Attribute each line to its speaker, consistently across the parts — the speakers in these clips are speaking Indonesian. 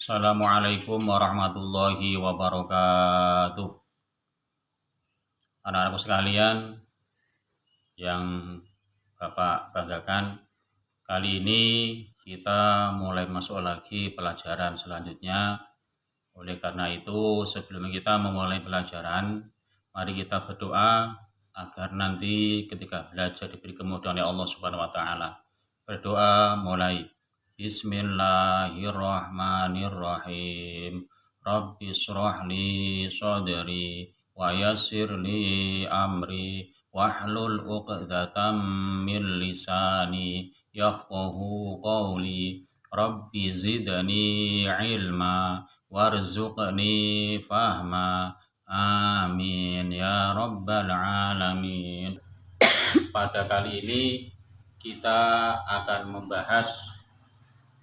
Speaker 1: Assalamualaikum warahmatullahi wabarakatuh. Anak-anakku sekalian yang Bapak banggakan, kali ini kita mulai masuk lagi pelajaran selanjutnya. Oleh karena itu, sebelum kita memulai pelajaran, mari kita berdoa agar nanti ketika belajar diberi kemudahan oleh Allah Subhanahu wa taala. Berdoa mulai. Bismillahirrahmanirrahim. Rabbi shrah li sadri wa yassir li amri wahlul 'uqdatam min lisani yafqahu qawli. Rabbi zidni ilma warzuqni fahma. Amin ya rabbal alamin. Pada kali ini kita akan membahas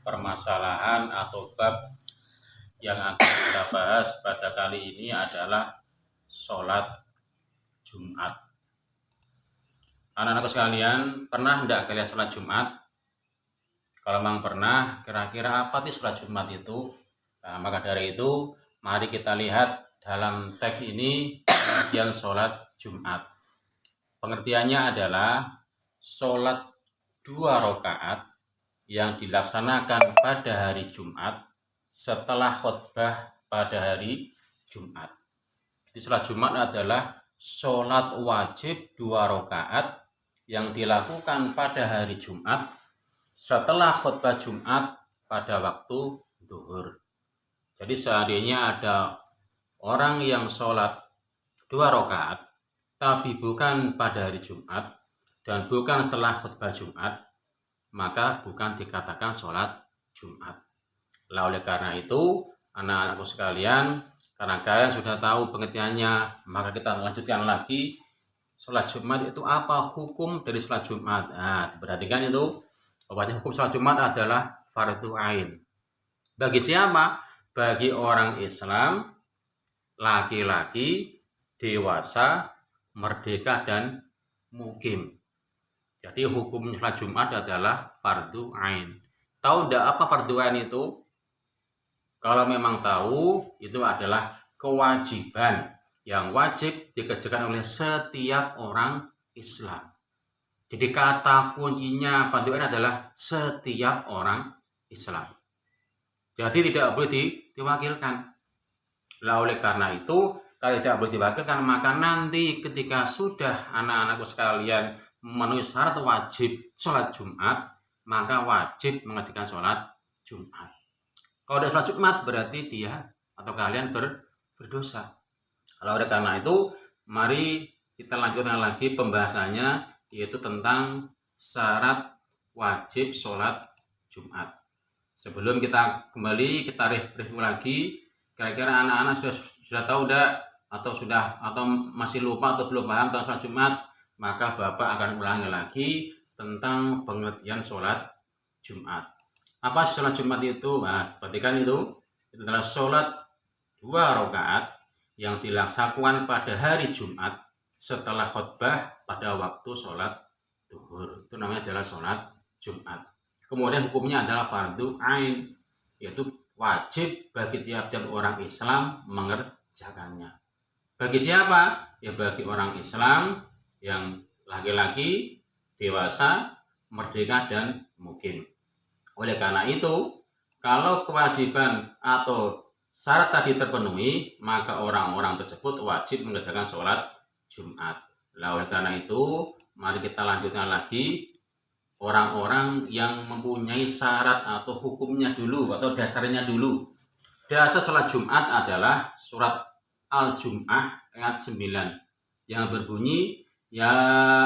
Speaker 1: permasalahan atau bab yang akan kita bahas pada kali ini adalah sholat Jumat. Anak-anak sekalian, pernah tidak kalian sholat Jumat? Kalau memang pernah, kira-kira apa sih sholat Jumat itu? Nah, maka dari itu, mari kita lihat dalam teks ini pengertian sholat Jumat. Pengertiannya adalah sholat 2 rakaat yang dilaksanakan pada hari Jumat setelah khutbah pada hari Jumat. Jadi sholat Jumat adalah sholat wajib 2 rakaat yang dilakukan pada hari Jumat setelah khutbah Jumat pada waktu zuhur. Jadi seandainya ada orang yang sholat 2 rakaat tapi bukan pada hari Jumat dan bukan setelah khutbah Jumat, maka bukan dikatakan sholat Jumat. Oleh karena itu, anak-anakku sekalian, karena kalian sudah tahu pengertiannya, maka kita lanjutkan lagi. Sholat Jumat itu apa? Hukum dari sholat Jumat. Nah, perhatikan itu, bahwa hukum sholat Jumat adalah fardu ain. Bagi siapa? Bagi orang Islam, laki-laki, dewasa, merdeka, dan mukim. Jadi hukum sholat Jumat adalah fardu ain. Tahu tidak apa fardu ain itu? Kalau memang tahu, itu adalah kewajiban yang wajib dikerjakan oleh setiap orang Islam. Jadi kata kuncinya fardu ain adalah setiap orang Islam. Jadi tidak boleh diwakilkan. Oleh karena itu, kalau tidak boleh diwakilkan, maka nanti ketika sudah anak-anakku sekalian memenuhi syarat wajib sholat Jumat, maka wajib mengerjakan sholat Jumat. Kalau ada sholat Jumat berarti dia atau kalian berdosa. Oleh karena itu, mari kita lanjutkan lagi pembahasannya, yaitu tentang syarat wajib sholat Jumat. Sebelum kita kembali, kita review lagi. Kira-kira anak-anak sudah tahu tidak? Atau masih lupa atau belum paham tentang sholat Jumat? Maka Bapak akan ulangi lagi tentang pengertian sholat Jumat. Apa sholat Jumat itu? Nah, perhatikan itu adalah sholat 2 rakaat yang dilaksanakan pada hari Jumat setelah khutbah pada waktu sholat zuhur. Itu namanya adalah sholat Jumat. Kemudian hukumnya adalah fardu ain, yaitu wajib bagi tiap-tiap orang Islam mengerjakannya. Bagi siapa? Ya bagi orang Islam yang laki-laki, dewasa, merdeka, dan mukim. Oleh karena itu, kalau kewajiban atau syarat tadi terpenuhi, maka orang-orang tersebut wajib mengerjakan sholat Jumat. Oleh karena itu, mari kita lanjutkan lagi orang-orang yang mempunyai syarat atau hukumnya dulu atau dasarnya dulu. Dasar sholat Jumat adalah surat Al-Jum'ah ayat 9 yang berbunyi, ya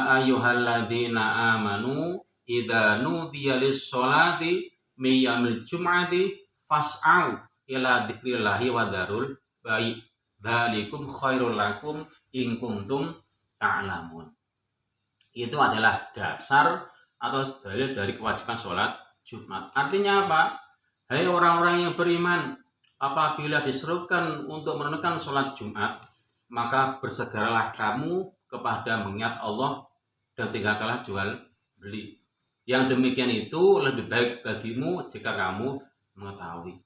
Speaker 1: ayyuhalladzina amanu idza nudiya lis-sholati min yaumil jum'ati fas'au ila dzikrillahi wa dzarul bai' dzalikum khairul lakum in kuntum ta'lamun. Itu adalah dasar atau dalil dari kewajiban sholat Jumat. Artinya apa? Hai orang-orang yang beriman, apabila diserukan untuk menunaikan sholat Jumat, maka bersegeralah kamu kepada mengingat Allah dan tinggalkanlah jual beli. Yang demikian itu lebih baik bagimu jika kamu mengetahui.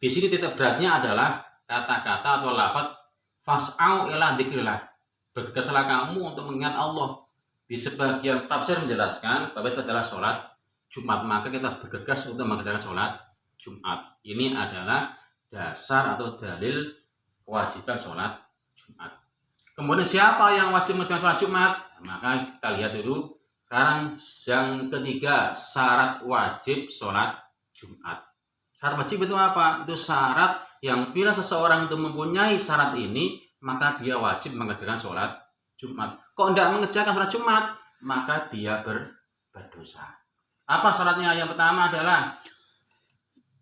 Speaker 1: Di sini titik beratnya adalah kata-kata atau lafaz fas'au ila dzikrillah. Bergegaslah kamu untuk mengingat Allah. Di sebagian tafsir menjelaskan bahwa itu adalah sholat Jumat, maka kita bergegas untuk mengerjakan sholat Jumat. Ini adalah dasar atau dalil kewajiban sholat Jumat. Kemudian siapa yang wajib mengerjakan sholat Jumat? Maka kita lihat dulu. Sekarang yang ketiga, syarat wajib sholat Jumat. Syarat wajib itu apa? Itu syarat yang bila seseorang itu mempunyai syarat ini, maka dia wajib mengerjakan sholat Jumat. Kok tidak mengerjakan sholat Jumat, maka dia berdosa. Apa syaratnya? Yang pertama adalah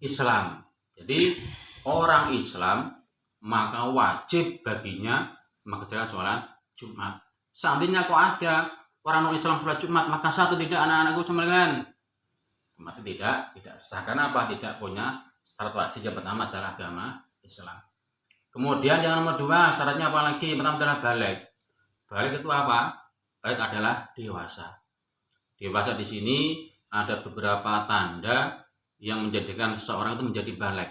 Speaker 1: Islam. Jadi orang Islam maka wajib baginya mengerjakan sholat Jumat. Seandainya kok ada orang non Islam sholat Jumat, maka satu tidak anak-anakku cuman maka tidak sah. Karena apa? Tidak punya syarat wajib. Yang pertama adalah agama Islam. Kemudian yang nomor dua, syaratnya apa lagi? Yang pertama adalah balik. Balik itu apa? Balik adalah dewasa. Dewasa di sini ada beberapa tanda yang menjadikan seseorang itu menjadi balik.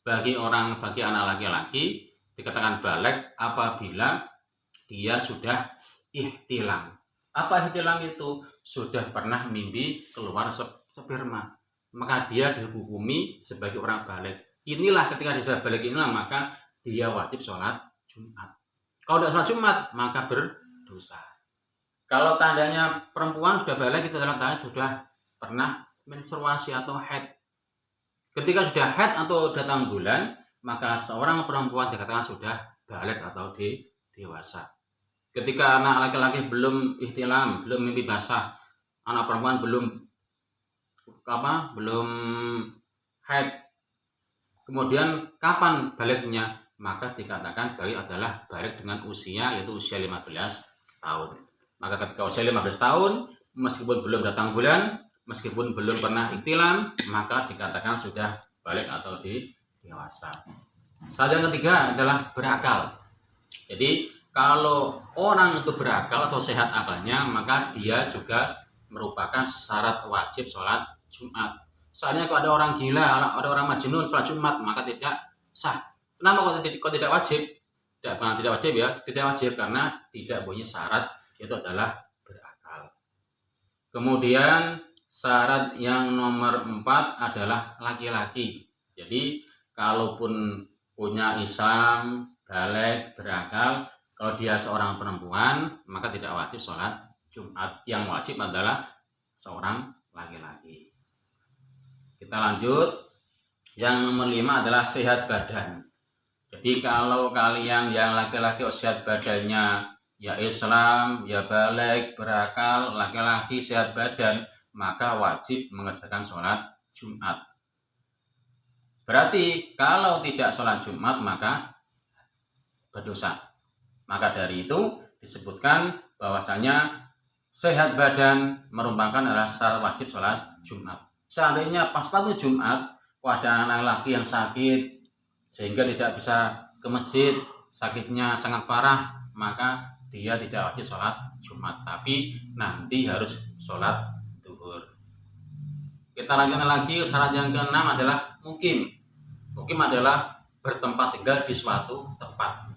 Speaker 1: Bagi anak laki-laki dikatakan balik apabila dia sudah ihtilam. Apa ihtilam itu? Sudah pernah mimpi keluar sperma, maka dia dihukumi sebagai orang balik. Inilah ketika dia sudah balik inilah maka dia wajib sholat Jumat. Kalau tidak sholat Jumat maka berdosa. Kalau tandanya perempuan sudah balik itu adalah tanda sudah pernah menstruasi atau haid. Ketika sudah haid atau datang bulan, maka seorang perempuan dikatakan sudah balik atau dewasa. Ketika anak laki-laki belum ihtilam, belum mimpi basah, anak perempuan belum haid. Kemudian kapan baliknya? Maka dikatakan balik adalah balik dengan usia, yaitu usia 15 tahun. Maka ketika usia 15 tahun, meskipun belum datang bulan, meskipun belum pernah ihtilam, maka dikatakan sudah balik atau dewasa. Syarat yang ketiga adalah berakal. Jadi kalau orang itu berakal atau sehat akalnya, maka dia juga merupakan syarat wajib sholat Jumat. Soalnya kalau ada orang gila, ada orang majnun sholat Jumat, maka tidak sah. Kenapa kok tidak wajib? Tidak wajib ya, tidak wajib karena tidak punya syarat, yaitu adalah berakal. Kemudian syarat yang nomor 4 adalah laki-laki. Jadi kalaupun punya Islam, balik, berakal, kalau dia seorang perempuan maka tidak wajib sholat Jumat. Yang wajib adalah seorang laki-laki. Kita lanjut. Yang nomor 5 adalah sehat badan. Jadi kalau kalian yang laki-laki sehat badannya ya Islam, ya balik, berakal, laki-laki sehat badan, maka wajib mengerjakan sholat Jumat. Berarti kalau tidak sholat Jumat maka berdosa. Maka dari itu disebutkan bahwasanya sehat badan merupakan adalah syarat wajib sholat Jumat. Seandainya pas waktu Jumat ada anak laki yang sakit sehingga tidak bisa ke masjid, sakitnya sangat parah, maka dia tidak wajib sholat Jumat, tapi nanti harus sholat zuhur. Kita lanjutkan lagi. Syarat yang keenam adalah mukim. Mukim adalah bertempat tinggal di suatu tempat.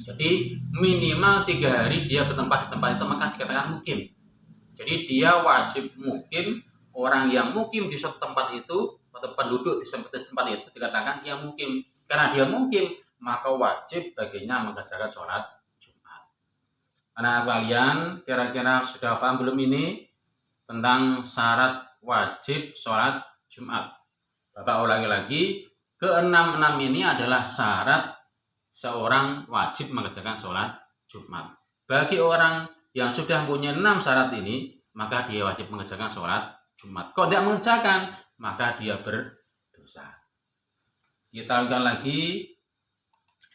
Speaker 1: Jadi minimal 3 hari dia bertempat di tempat itu maka dikatakan mukim. Jadi dia wajib mukim. Orang yang mukim di suatu tempat itu atau penduduk di tempat itu dikatakan dia mukim. Karena dia mukim maka wajib baginya mengerjakan sholat Jumat. Anak kalian kira-kira sudah paham belum ini tentang syarat wajib sholat Jumat? Bapak ulangi lagi, ke-6 ini adalah syarat seorang wajib mengerjakan sholat Jumat. Bagi orang yang sudah punya 6 syarat ini, maka dia wajib mengerjakan sholat Jumat. Kalau tidak mengerjakan, maka dia berdosa. Kita ulangi lagi.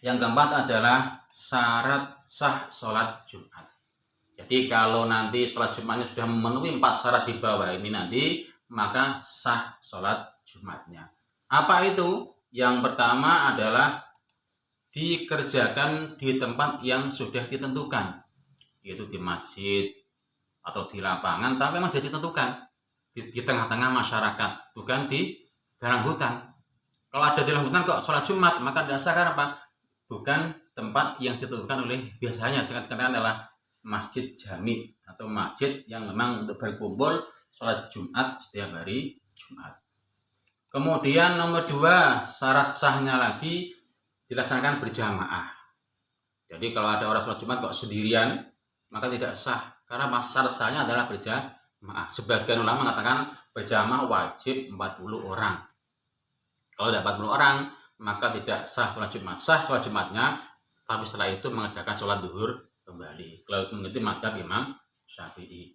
Speaker 1: Yang keempat adalah syarat sah sholat Jumat. Jadi kalau nanti sholat Jumatnya sudah memenuhi 4 syarat di bawah ini nanti, maka sah sholat Jumatnya. Apa itu? Yang pertama adalah dikerjakan di tempat yang sudah ditentukan, yaitu di masjid atau di lapangan, tapi memang sudah ditentukan di tengah-tengah masyarakat, bukan di dalam hutan. Kalau ada di hutan kok sholat Jumat, maka tidak sah. Karena apa? Bukan tempat yang ditentukan oleh biasanya. Yang dikatakan adalah masjid jami atau masjid yang memang untuk berkumpul sholat Jumat setiap hari Jumat. Kemudian nomor 2, syarat sahnya lagi dilaksanakan berjamaah. Jadi kalau ada orang sholat Jumat kok sendirian, maka tidak sah. Karena syarat sahnya adalah berjamaah. Sebagian ulama mengatakan berjamaah wajib 40 orang. Kalau tidak 40 orang, maka tidak sah sholat Jumat. Sah sholat Jumatnya, tapi setelah itu mengerjakan sholat duhur kembali. Kalau mengikuti mazhab Imam Syafi'i.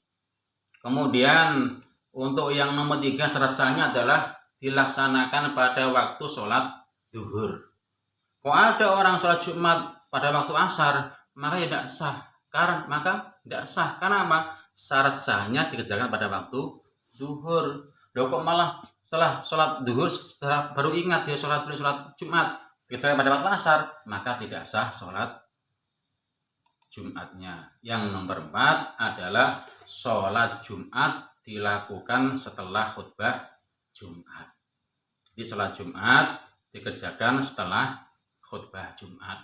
Speaker 1: Kemudian untuk yang nomor 3, syarat sahnya adalah dilaksanakan pada waktu sholat duhur. Kalau ada orang sholat Jumat pada waktu asar, maka tidak sah. Karena apa? Syarat sahnya dikerjakan pada waktu duhur. Loh kok malah setelah sholat duhur, setelah baru ingat dia sholat Jumat, dikerjakan pada waktu asar, maka tidak sah sholat Jumatnya. Yang nomor 4 adalah sholat Jumat dilakukan setelah khutbah Jumat. Jadi sholat Jumat dikerjakan setelah khutbah Jumat.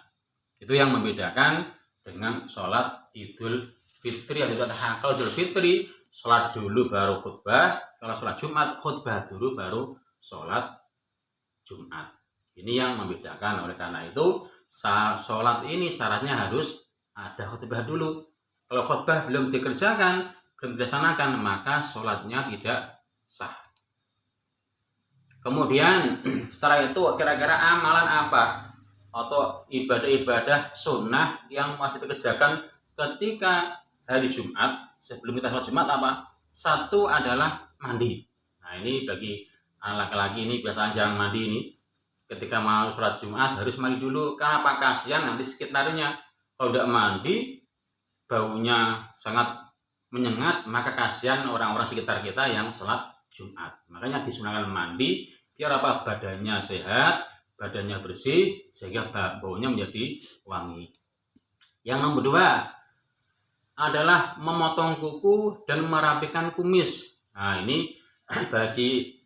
Speaker 1: Itu yang membedakan dengan sholat Idul Fitri atau Adha. Kalau Idul Fitri sholat dulu baru khutbah, kalau sholat Jumat khutbah dulu baru sholat Jumat. Ini yang membedakan. Oleh karena itu sholat ini syaratnya harus ada khutbah dulu. Kalau khutbah belum dikerjakan, belum dilaksanakan, maka sholatnya tidak sah. Kemudian setelah itu kira-kira amalan apa atau ibadah-ibadah sunnah yang wajib dikerjakan ketika hari Jumat sebelum kita sholat Jumat apa? 1 adalah mandi. Nah ini bagi anak laki-laki ini biasanya jarang mandi ini. Ketika mau sholat Jumat harus mandi dulu. Karena apa? Kasihan nanti sekitarnya. Kalau tidak mandi baunya sangat menyengat, maka kasihan orang-orang sekitar kita yang sholat Jumat. Makanya disunahkan mandi biar apa? Badannya sehat, badannya bersih, sehingga baunya menjadi wangi. Yang nomor 2 adalah memotong kuku dan merapikan kumis. Nah ini bagi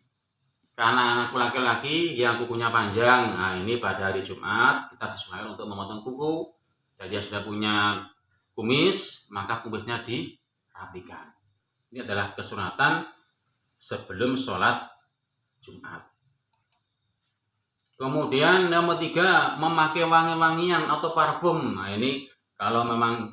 Speaker 1: anak laki-laki yang kukunya panjang. Nah ini pada hari Jumat kita disunahkan untuk memotong kuku. Jadi sudah punya kumis, maka kumisnya dirapikan. Ini adalah kesunatan sebelum sholat Jumat. Kemudian nomor 3, memakai wangi-wangian atau parfum. Nah ini kalau memang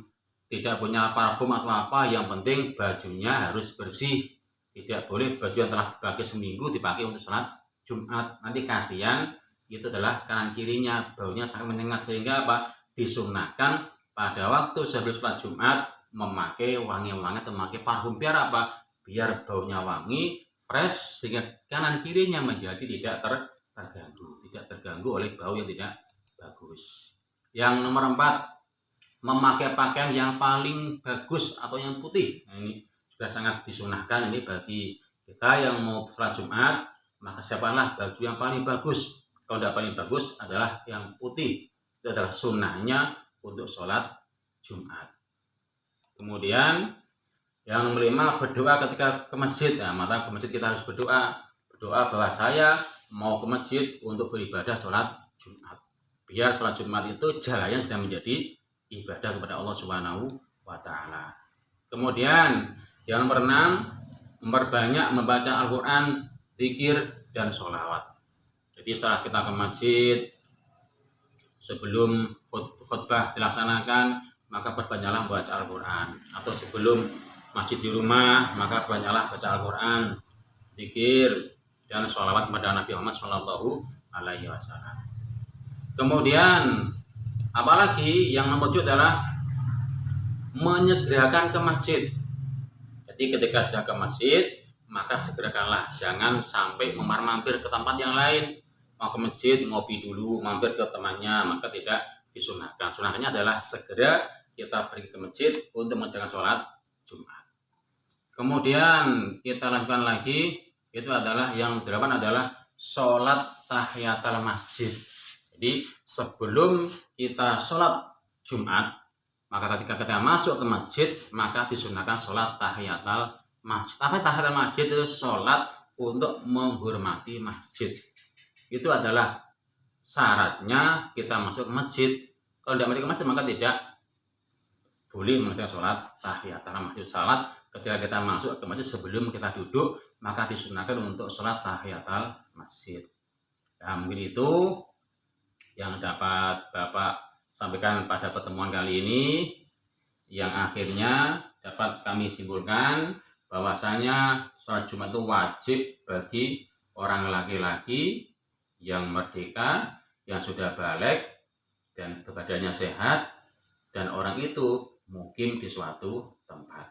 Speaker 1: tidak punya parfum atau apa, yang penting bajunya harus bersih. Tidak boleh baju yang telah dipakai seminggu dipakai untuk sholat Jumat. Nanti kasihan, itu adalah kanan kirinya baunya sangat menyengat, sehingga apa? Disunahkan pada waktu sebelum sholat Jumat memakai wangi-wangi atau memakai parfum. Biar apa? Biar baunya wangi, fresh, sehingga kanan kirinya menjadi tidak terganggu oleh bau yang tidak bagus. Yang nomor 4, memakai pakaian yang paling bagus atau yang putih. Nah, ini juga sangat disunahkan ini bagi kita yang mau sholat Jumat, maka siapalah baju yang paling bagus. Kalau tidak paling bagus adalah yang putih. Itu adalah sunnahnya untuk sholat Jumat. Kemudian yang nomor 5, berdoa ketika ke masjid. Nah, maka ke masjid kita harus berdoa bahwa saya mau ke masjid untuk beribadah sholat Jumat. Biar sholat Jumat itu jalannya sudah menjadi ibadah kepada Allah Subhanahu wa Ta'ala. Kemudian yang nomor 6, memperbanyak membaca Al-Quran, zikir, dan sholawat. Jadi setelah kita ke masjid, sebelum khutbah dilaksanakan, maka perbanyaklah membaca Al-Quran. Atau sebelum masjid di rumah, maka banyaklah baca Al-Quran, zikir, dan sholawat kepada Nabi Muhammad SAW. Kemudian apalagi yang nomor 7 adalah menyegerakan ke masjid. Jadi ketika sudah ke masjid, maka segerakanlah, jangan sampai mampir ke tempat yang lain. Mau ke masjid, ngopi dulu, mampir ke temannya, maka tidak disunahkan. Sunahnya adalah segera kita pergi ke masjid untuk mengerjakan sholat Jumat. Kemudian kita lakukan lagi, itu adalah yang 8 adalah sholat tahiyatul masjid. Jadi sebelum kita sholat Jumat, maka ketika kita masuk ke masjid, maka disunahkan sholat tahiyatul masjid. Tapi tahiyatul masjid itu sholat untuk menghormati masjid. itu adalah syaratnya kita masuk ke masjid. Kalau tidak masuk ke masjid maka tidak boleh mengerjakan sholat tahiyatul masjid. Salat ketika kita masuk ke masjid sebelum kita duduk maka disunahkan untuk sholat tahiyatul masjid. Nah, mungkin itu yang dapat Bapak sampaikan pada pertemuan kali ini, yang akhirnya dapat kami simpulkan bahwasanya sholat Jumat itu wajib bagi orang laki-laki yang merdeka, yang sudah balik dan badannya sehat, dan orang itu mukim di suatu tempat.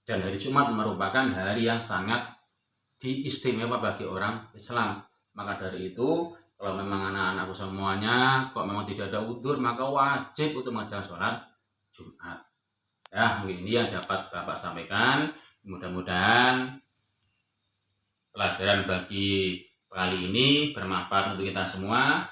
Speaker 1: Dan hari Jumat merupakan hari yang sangat diistimewa bagi orang Islam. Maka dari itu, kalau memang anak-anakku semuanya kok memang tidak ada udzur, maka wajib untuk mengerjakan sholat Jumat. Ya, mungkin ini yang dapat Bapak sampaikan. Mudah-mudahan pelajaran bagi kali ini bermanfaat untuk kita semua.